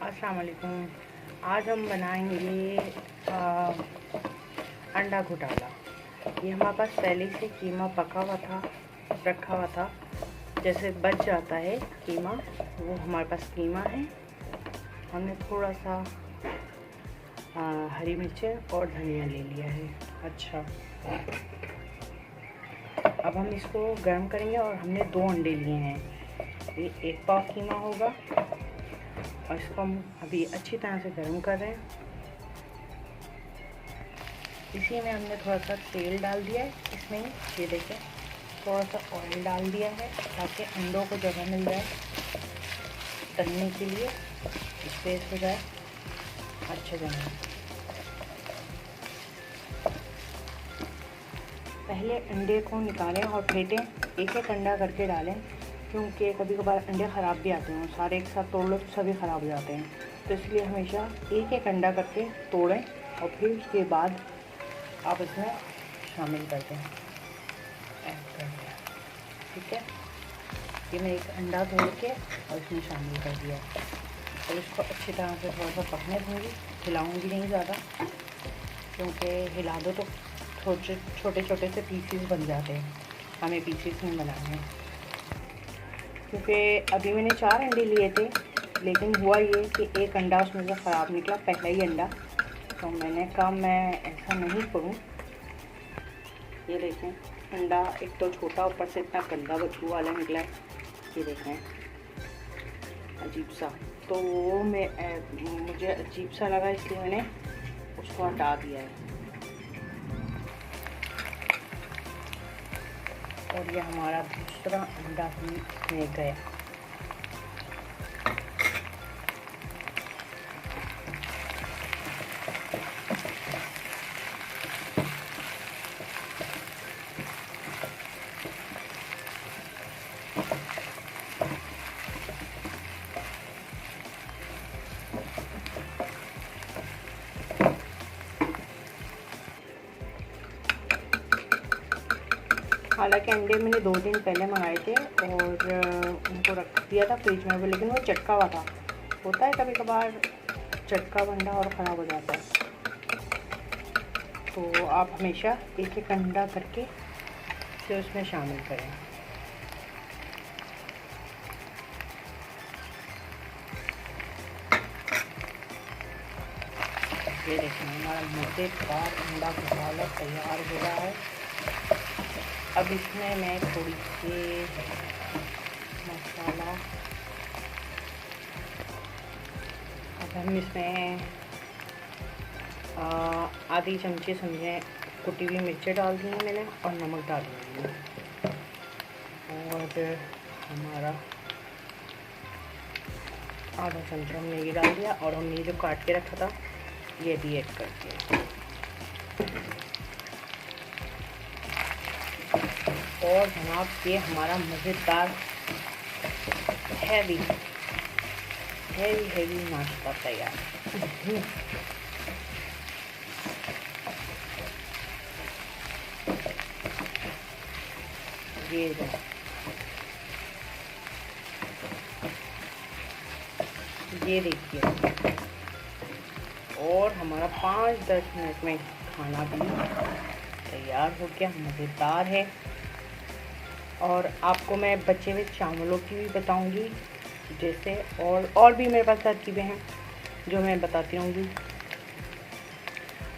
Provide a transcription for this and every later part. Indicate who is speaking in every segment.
Speaker 1: अस्सलाम वालेकुम। आज हम बनाएंगे अंडा घोटाला। ये हमारे पास पहले से कीमा पका हुआ था, रखा हुआ था। जैसे बच जाता है कीमा, वो हमारे पास कीमा है। हमने थोड़ा सा हरी मिर्चें और धनिया ले लिया है। अच्छा, अब हम इसको गर्म करेंगे और हमने 2 अंडे लिए हैं। ये 1 पाव कीमा होगा और इसको हम अभी अच्छी तरह से गर्म कर रहे हैं। इसी में हमने थोड़ा सा तेल डाल दिया है। इसमें ये देखें, थोड़ा सा ऑयल डाल दिया है ताकि अंडों को जगह मिल जाए तलने के लिए, स्पेस हो जाए अच्छे जगह। पहले अंडे को निकालें और फेंटें, एक एक अंडा करके डालें, क्योंकि कभी कभार अंडे ख़राब भी आते हैं। सारे एक साथ तोड़ लो तो सभी ख़राब हो जाते हैं, तो इसलिए हमेशा एक एक अंडा करके तोड़ें और फिर उसके बाद आप इसमें शामिल कर दें, ऐड कर दें। ठीक है, ये मैं एक अंडा तोड़ के और इसमें शामिल कर दिया और इसको अच्छी तरह से थोड़ा सा पकने दूँगी। हिलाऊँगी नहीं ज़्यादा, क्योंकि हिला दो तो छोटे छोटे से पीसीस बन जाते हैं। हमें पीसीस नहीं बनाने हैं, क्योंकि अभी मैंने 4 अंडे लिए थे, लेकिन हुआ ये कि एक अंडा उसमें से ख़राब निकला, पहला ही अंडा। तो मैंने कहा मैं ऐसा नहीं करूं। ये देखें, अंडा एक तो छोटा, ऊपर से इतना गंदा बदबू वाला निकला है। ये देखें, अजीब सा। तो वो मुझे अजीब सा लगा, इसलिए मैंने उसको हटा दिया है। और ये हमारा दूसरा अंडा भी इसमें गया। हालांकि अंडे मैंने 2 दिन पहले मंगाए थे और उनको रख दिया था फ्रिज में, लेकिन वो चटका हुआ था। होता है कभी कभार चटका अंडा और ख़राब हो जाता है। तो आप हमेशा एक एक अंडा करके फिर उसमें शामिल करें। ये देखें, हमारा मज़ेदार अंडा घोटाला तैयार हो रहा है। अब इसमें मैं थोड़ी सी मसाला, अब हम इसमें आधी चमची समझे कुटी हुई मिर्चें डाल दी हैं मैंने और नमक डाल दिया है। और हमारा आधा चमचा हमने ये डाल दिया और हमने जो काट के रखा था ये भी ऐड कर दिया। और जनाब, ये हमारा मज़ेदार हैवी नाश्ता तैयार। ये देखिए, और हमारा 5-10 मिनट में खाना भी तैयार हो गया। मज़ेदार है। और आपको मैं बचे हुए चावलों की भी बताऊंगी, जैसे और भी मेरे पास तरकीबें हैं जो मैं बताती रहूँगी।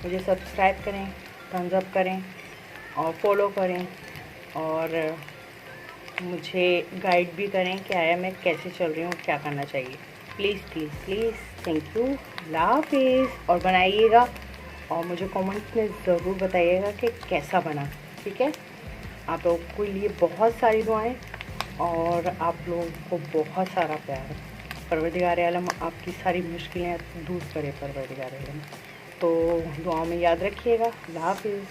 Speaker 1: मुझे सब्सक्राइब करें, थम्स अप करें और फॉलो करें, और मुझे गाइड भी करें कि आया मैं कैसे चल रही हूँ, क्या करना चाहिए। Please please please, thank you, अल्लाह हाफिज़। और बनाइएगा और मुझे कमेंट में ज़रूर बताइएगा कि कैसा बना। ठीक है, आप लोगों के लिए बहुत सारी दुआएं और आप लोगों को बहुत सारा प्यार। परवरदिगार आलम आपकी सारी मुश्किलें दूर करे। परवरदिगार आलम, तो दुआओं में याद रखिएगा। अल्लाह हाफिज़।